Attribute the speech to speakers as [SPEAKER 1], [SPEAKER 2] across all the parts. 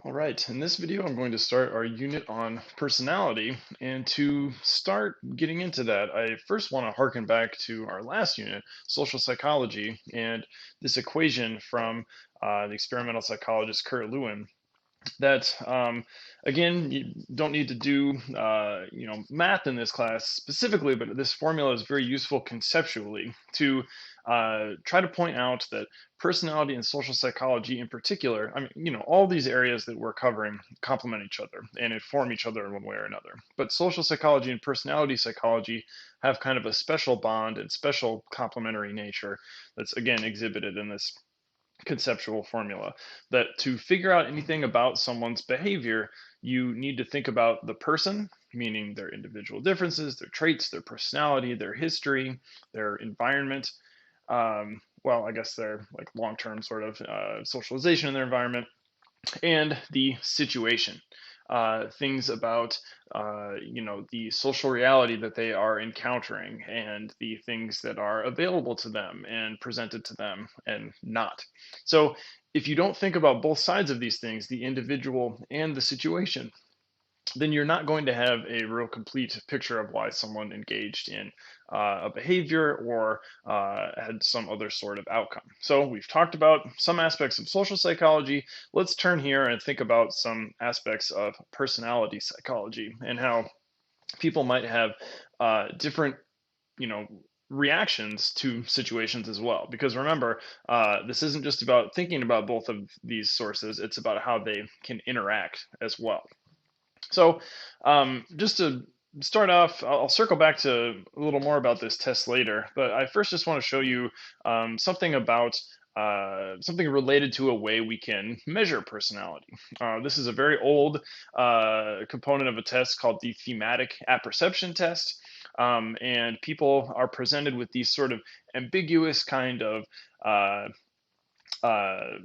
[SPEAKER 1] All right, in this video, I'm going to start our unit on personality. And to start getting into that, I first want to harken back to our last unit, social psychology, and this equation from the experimental psychologist Kurt Lewin that again, you don't need to do math in this class specifically, but this formula is very useful conceptually to try to point out that personality and social psychology in particular, I mean, all these areas that we're covering complement each other and inform each other in one way or another, but social psychology and personality psychology have kind of a special bond and special complementary nature that's again exhibited in this conceptual formula. That to figure out anything about someone's behavior, you need to think about the person, meaning their individual differences, their traits, their personality, their history, their environment. Well, I guess their like long-term sort of socialization in their environment, and the situation. Things about the social reality that they are encountering and the things that are available to them and presented to them and not. So if you don't think about both sides of these things, the individual and the situation, then you're not going to have a real complete picture of why someone engaged in a behavior or had some other sort of outcome. So we've talked about some aspects of social psychology. Let's turn here and think about some aspects of personality psychology and how people might have different, you know, reactions to situations as well. Because remember, this isn't just about thinking about both of these sources, it's about how they can interact as well. So, just to start off, I'll circle back to a little more about this test later, but I first just want to show you something about something related to a way we can measure personality. This is a very old component of a test called the thematic apperception test. And people are presented with these sort of ambiguous kind of uh, uh,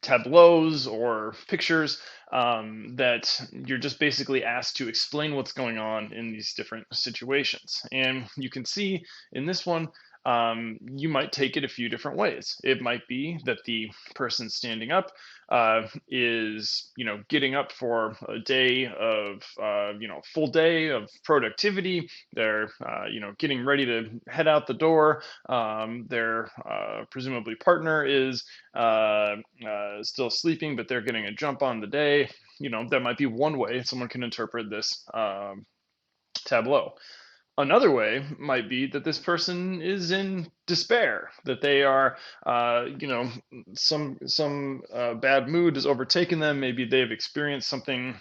[SPEAKER 1] tableaus or pictures that you're just basically asked to explain what's going on in these different situations. And you can see in this one, you might take it a few different ways. It might be that the person standing up is, getting up for a day of, full day of productivity. They're, getting ready to head out the door. Their presumably partner is still sleeping, but they're getting a jump on the day. That might be one way someone can interpret this tableau. Another way might be that this person is in despair, that they are, some bad mood has overtaken them. Maybe they've experienced something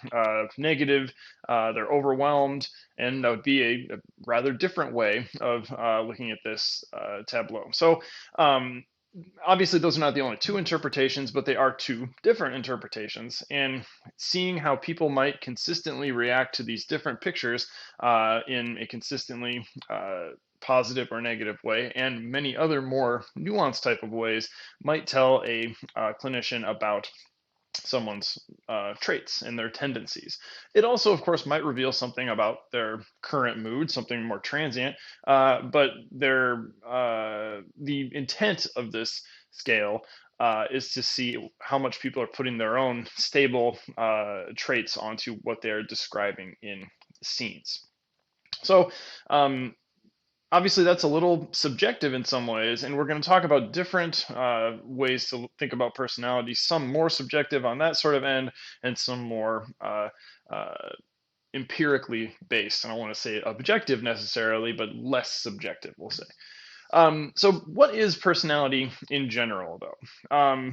[SPEAKER 1] negative. They're overwhelmed, and that would be a rather different way of looking at this tableau. So obviously those are not the only two interpretations, but they are two different interpretations. And seeing how people might consistently react to these different pictures in a consistently positive or negative way, and many other more nuanced type of ways, might tell a clinician about someone's traits and their tendencies. It also, of course, might reveal something about their current mood, something more transient, but the intent of this scale is to see how much people are putting their own stable traits onto what they're describing in scenes. So, obviously that's a little subjective in some ways, and we're going to talk about different ways to think about personality, some more subjective on that sort of end and some more uh, empirically based. And I don't want to say objective necessarily, but less subjective, we'll say. So what is personality in general, though?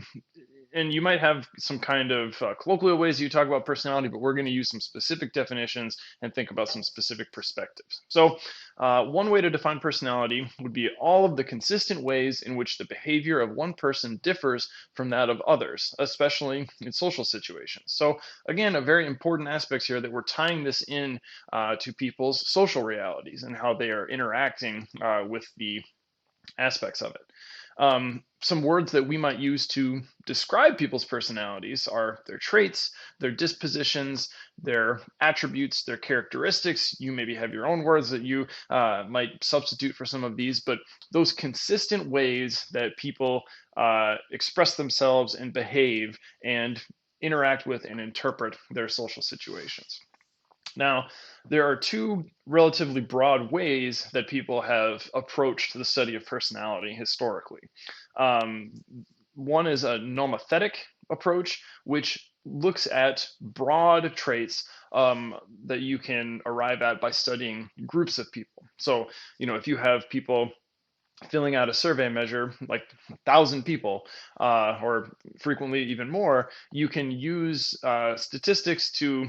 [SPEAKER 1] And you might have some kind of colloquial ways you talk about personality, but we're going to use some specific definitions and think about some specific perspectives. So one way to define personality would be all of the consistent ways in which the behavior of one person differs from that of others, especially in social situations. So again, a very important aspect here that we're tying this in to people's social realities and how they are interacting with the aspects of it. Some words that we might use to describe people's personalities are their traits, their dispositions, their attributes, their characteristics. You maybe have your own words that you might substitute for some of these, but those consistent ways that people express themselves and behave, and interact with and interpret their social situations. Now, there are two relatively broad ways that people have approached the study of personality historically. Um, One is a nomothetic approach, which looks at broad traits that you can arrive at by studying groups of people. So, if you have people filling out a survey measure, like 1,000 people, or frequently even more, you can use statistics to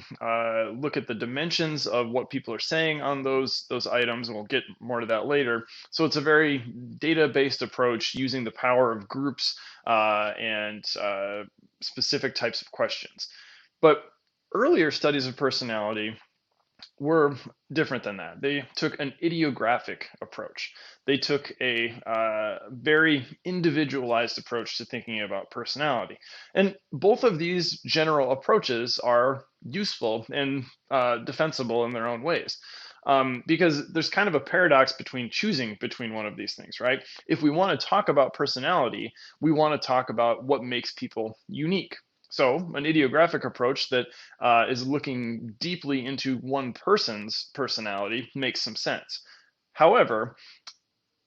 [SPEAKER 1] look at the dimensions of what people are saying on those items, and we'll get more to that later. So it's a very data-based approach using the power of groups and specific types of questions. But earlier studies of personality were different than that. They took an idiographic approach. They took a very individualized approach to thinking about personality. And both of these general approaches are useful and defensible in their own ways. Because there's kind of a paradox between choosing between one of these things, right? If we want to talk about personality, we want to talk about what makes people unique. So, an idiographic approach that is looking deeply into one person's personality makes some sense. However,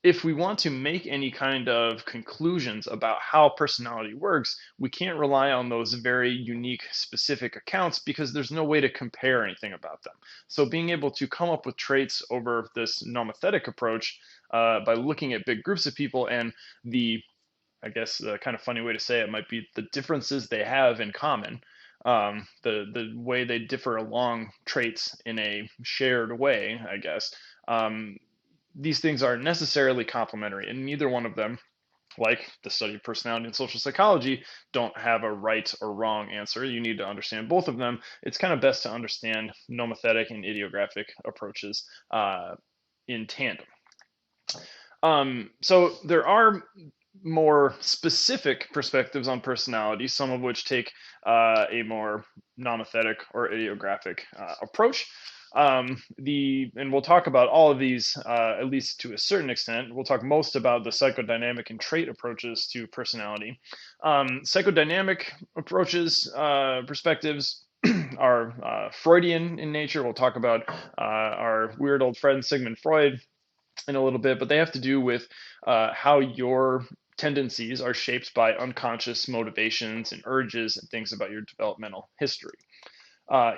[SPEAKER 1] if we want to make any kind of conclusions about how personality works, we can't rely on those very unique, specific accounts because there's no way to compare anything about them. So, being able to come up with traits over this nomothetic approach by looking at big groups of people and the I guess the kind of funny way to say it might be the differences they have in common, the way they differ along traits in a shared way, I guess. These things are necessarily complementary, and neither one of them, like the study of personality and social psychology, don't have a right or wrong answer. You need to understand both of them. It's kind of best to understand nomothetic and idiographic approaches in tandem. So there are more specific perspectives on personality, some of which take a more nomothetic or idiographic approach. And we'll talk about all of these at least to a certain extent. We'll talk most about the psychodynamic and trait approaches to personality. Psychodynamic approaches, perspectives are Freudian in nature. We'll talk about our weird old friend Sigmund Freud in a little bit, but they have to do with how your tendencies are shaped by unconscious motivations and urges and things about your developmental history.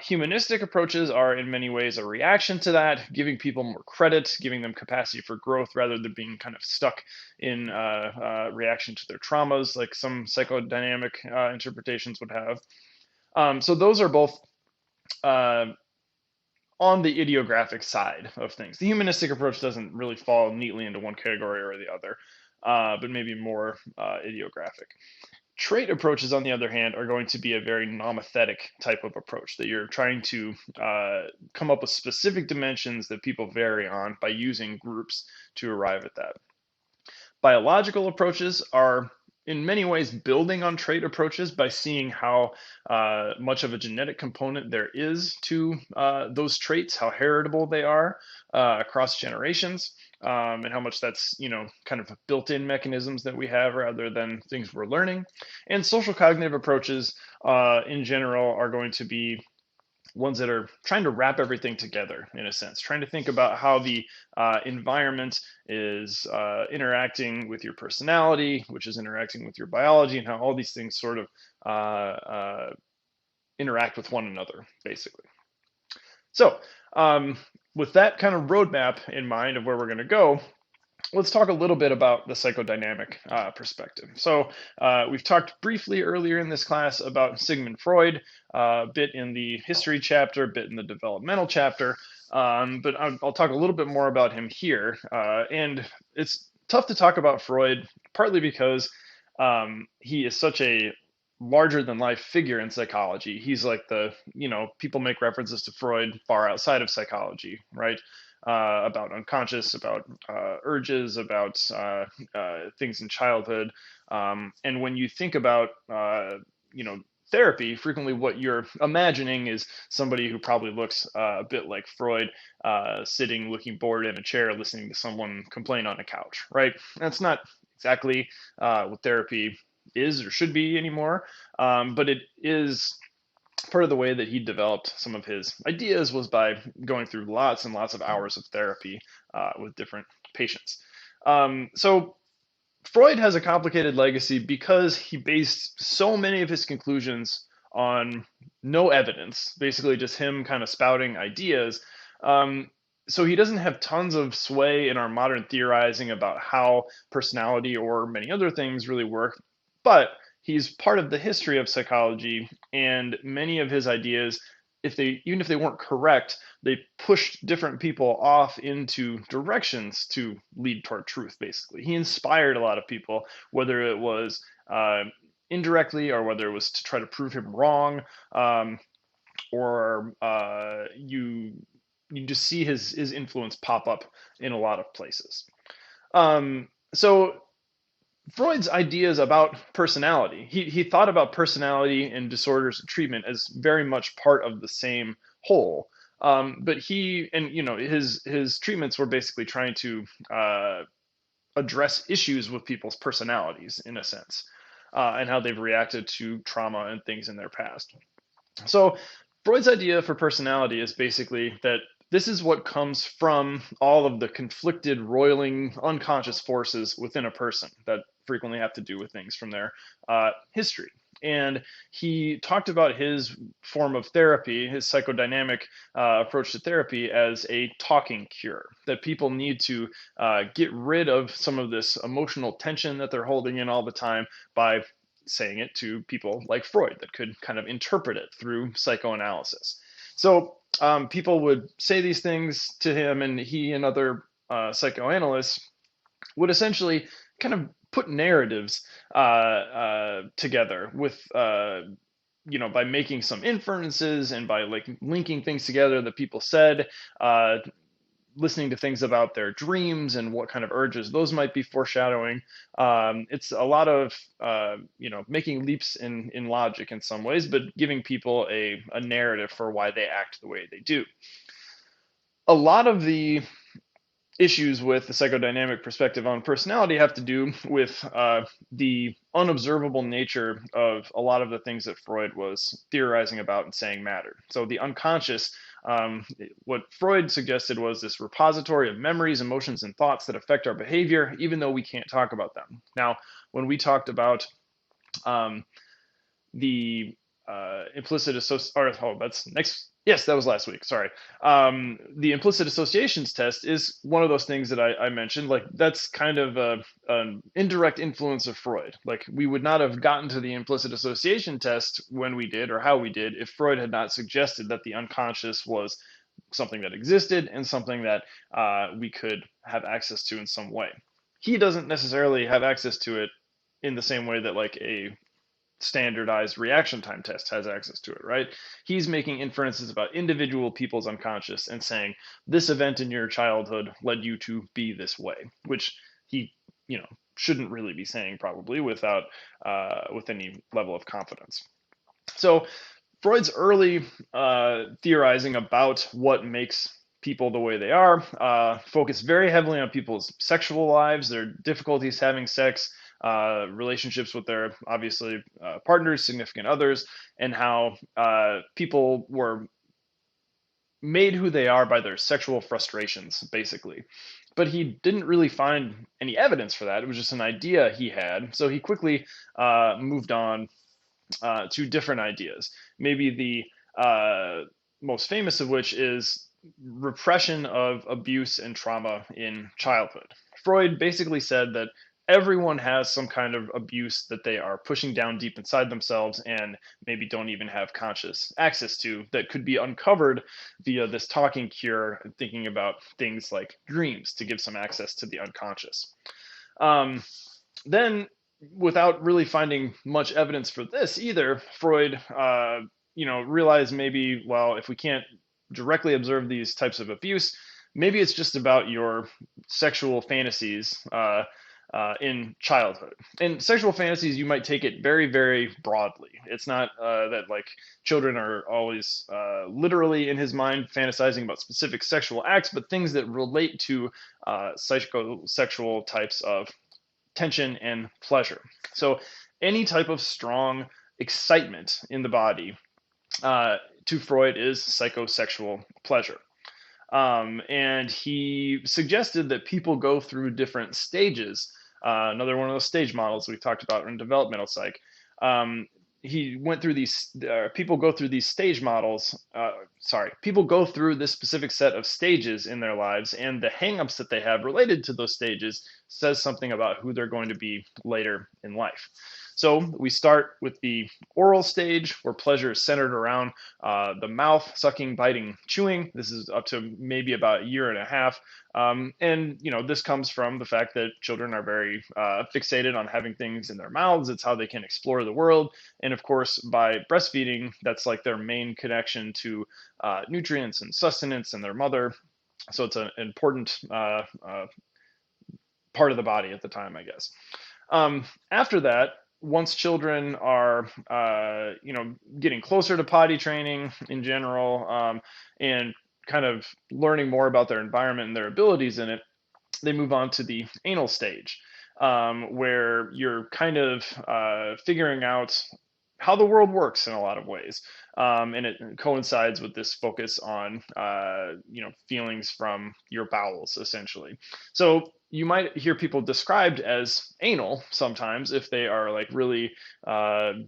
[SPEAKER 1] Humanistic approaches are in many ways a reaction to that, giving people more credit, giving them capacity for growth rather than being kind of stuck in reaction to their traumas, like some psychodynamic interpretations would have. So those are both on the idiographic side of things. The humanistic approach doesn't really fall neatly into one category or the other, but maybe more idiographic. Trait approaches, on the other hand, are going to be a very nomothetic type of approach that you're trying to come up with specific dimensions that people vary on by using groups to arrive at that. Biological approaches are in many ways building on trait approaches by seeing how much of a genetic component there is to those traits, how heritable they are across generations, and how much that's kind of built-in mechanisms that we have rather than things we're learning. And social cognitive approaches in general are going to be ones that are trying to wrap everything together in a sense, trying to think about how the environment is interacting with your personality, which is interacting with your biology, and how all these things sort of interact with one another, basically. So, with that kind of roadmap in mind of where we're going to go, let's talk a little bit about the psychodynamic perspective. So we've talked briefly earlier in this class about Sigmund Freud, a bit in the history chapter, a bit in the developmental chapter, but I'll talk a little bit more about him here. And it's tough to talk about Freud, partly because he is such a larger than life figure in psychology. He's like people make references to Freud far outside of psychology, right? About unconscious, about urges, about things in childhood. And when you think about, therapy, frequently what you're imagining is somebody who probably looks a bit like Freud, sitting, looking bored in a chair, listening to someone complain on a couch, right? That's not exactly what therapy is or should be anymore. But it is part of the way that he developed some of his ideas was by going through lots and lots of hours of therapy with different patients. So Freud has a complicated legacy because he based so many of his conclusions on no evidence, basically just him kind of spouting ideas. Um, so he doesn't have tons of sway in our modern theorizing about how personality or many other things really work, but he's part of the history of psychology, and many of his ideas, if they even if they weren't correct, they pushed different people off into directions to lead toward truth. Basically, he inspired a lot of people, whether it was indirectly or whether it was to try to prove him wrong, um, or you just see his influence pop up in a lot of places. So Freud's ideas about personality, he thought about personality and disorders and treatment as very much part of the same whole. But he and his treatments were basically trying to address issues with people's personalities in a sense, and how they've reacted to trauma and things in their past. So Freud's idea for personality is basically that this is what comes from all of the conflicted, roiling, unconscious forces within a person that frequently have to do with things from their history. And he talked about his form of therapy, his psychodynamic approach to therapy, as a talking cure. That people need to get rid of some of this emotional tension that they're holding in all the time by saying it to people like Freud that could kind of interpret it through psychoanalysis. So people would say these things to him, and he and other psychoanalysts would essentially kind of put narratives together with by making some inferences and by like linking things together that people said, listening to things about their dreams and what kind of urges those might be foreshadowing. It's a lot of making leaps in logic in some ways, but giving people a narrative for why they act the way they do. A lot of the issues with the psychodynamic perspective on personality have to do with the unobservable nature of a lot of the things that Freud was theorizing about and saying mattered. So the unconscious, what Freud suggested was this repository of memories, emotions, and thoughts that affect our behavior, even though we can't talk about them. Now, when we talked about the implicit association, oh, that's next. Yes, that was last week. Sorry. The implicit associations test is one of those things that I mentioned. Like that's kind of an indirect influence of Freud. Like we would not have gotten to the implicit association test when we did or how we did if Freud had not suggested that the unconscious was something that existed and something that we could have access to in some way. He doesn't necessarily have access to it in the same way that like a standardized reaction time test has access to it, right? He's making inferences about individual people's unconscious and saying this event in your childhood led you to be this way, which he, shouldn't really be saying probably without with any level of confidence. So Freud's early theorizing about what makes people the way they are focused very heavily on people's sexual lives, their difficulties having sex, relationships with their obviously partners, significant others, and how people were made who they are by their sexual frustrations, basically. But he didn't really find any evidence for that. It was just an idea he had. So he quickly moved on to different ideas. Maybe the most famous of which is repression of abuse and trauma in childhood. Freud basically said that everyone has some kind of abuse that they are pushing down deep inside themselves and maybe don't even have conscious access to that could be uncovered via this talking cure and thinking about things like dreams to give some access to the unconscious. Then without really finding much evidence for this either, Freud, realized maybe, well, if we can't directly observe these types of abuse, maybe it's just about your sexual fantasies in childhood. And sexual fantasies, you might take it very, very broadly. It's not that like children are always literally in his mind fantasizing about specific sexual acts, but things that relate to psychosexual types of tension and pleasure. So any type of strong excitement in the body uh, to Freud is psychosexual pleasure. And he suggested that people go through different stages. Another one of those stage models we talked about in developmental psych. Um, he went through these, people go through these stage models. People go through this specific set of stages in their lives, and the hangups that they have related to those stages says something about who they're going to be later in life. So we start with the oral stage, where pleasure is centered around the mouth, sucking, biting, chewing. This is up to maybe about a year and a half. And this comes from the fact that children are very fixated on having things in their mouths. It's how they can explore the world. And of course, by breastfeeding, that's like their main connection to nutrients and sustenance and their mother. So it's an important part of the body at the time, I guess. After that, once children are, getting closer to potty training in general, and kind of learning more about their environment and their abilities in it, they move on to the anal stage, where you're kind of figuring out how the world works in a lot of ways. And it coincides with this focus on, feelings from your bowels, essentially. So you might hear people described as anal sometimes if they are like really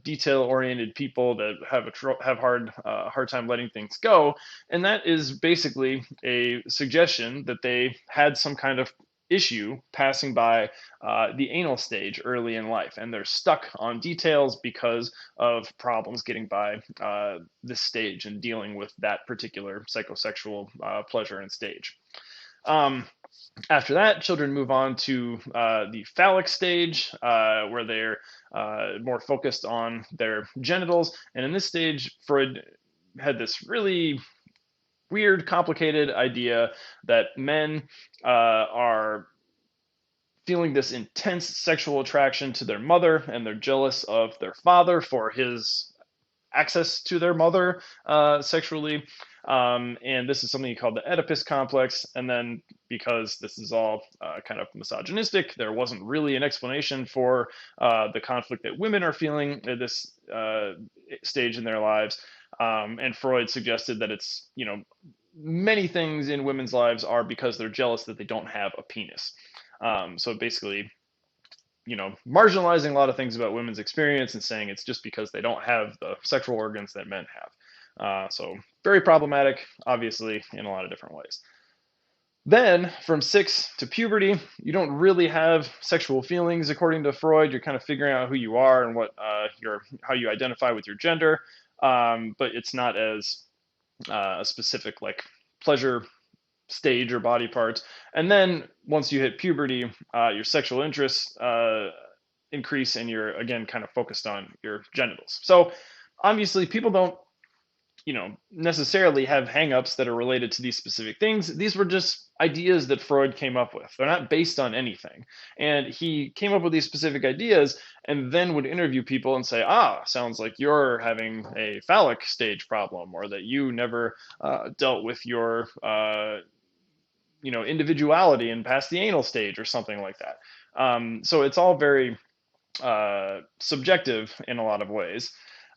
[SPEAKER 1] detail-oriented people that have hard time letting things go, and that is basically a suggestion that they had some kind of issue passing by the anal stage early in life, and they're stuck on details because of problems getting by this stage and dealing with that particular psychosexual pleasure and stage. After that, children move on to the phallic stage, where they're more focused on their genitals. And in this stage, Freud had this really weird, complicated idea that men are feeling this intense sexual attraction to their mother, and they're jealous of their father for his access to their mother sexually. And this is something he called the Oedipus complex. And then, because this is all kind of misogynistic, there wasn't really an explanation for the conflict that women are feeling at this stage in their lives. And Freud suggested that it's, many things in women's lives are because they're jealous that they don't have a penis. So basically, marginalizing a lot of things about women's experience and saying it's just because they don't have the sexual organs that men have. So very problematic, obviously, in a lot of different ways. Then from 6 to puberty, you don't really have sexual feelings according to Freud. You're kind of figuring out who you are and what how you identify with your gender, but it's not as a specific like pleasure stage or body parts. And then once you hit puberty, your sexual interests increase, and you're again kind of focused on your genitals. So obviously people don't necessarily have hangups that are related to these specific things. These were just ideas that Freud came up with. They're not based on anything. And he came up with these specific ideas and then would interview people and say, sounds like you're having a phallic stage problem, or that you never dealt with your individuality and past the anal stage or something like that. So it's all very subjective in a lot of ways.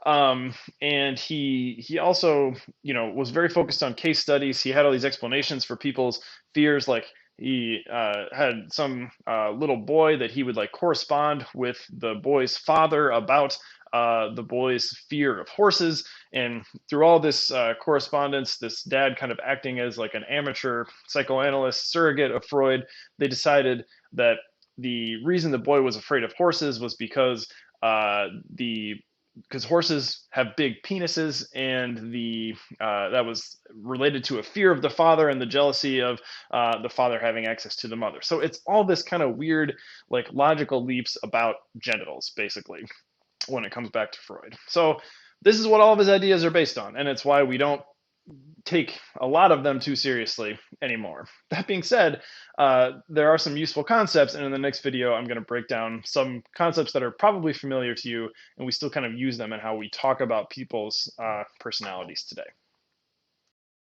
[SPEAKER 1] And he also, was very focused on case studies. He had all these explanations for people's fears. Like he had some little boy that he would like correspond with the boy's father about the boy's fear of horses. And through all this correspondence, this dad kind of acting as like an amateur psychoanalyst surrogate of Freud, they decided that the reason the boy was afraid of horses was because horses have big penises, and that was related to a fear of the father and the jealousy of the father having access to the mother. So it's all this kind of weird, like logical leaps about genitals, basically, when it comes back to Freud. So this is what all of his ideas are based on, and it's why we don't take a lot of them too seriously anymore. That being said, there are some useful concepts, and in the next video I'm going to break down some concepts that are probably familiar to you, and we still kind of use them in how we talk about people's personalities today.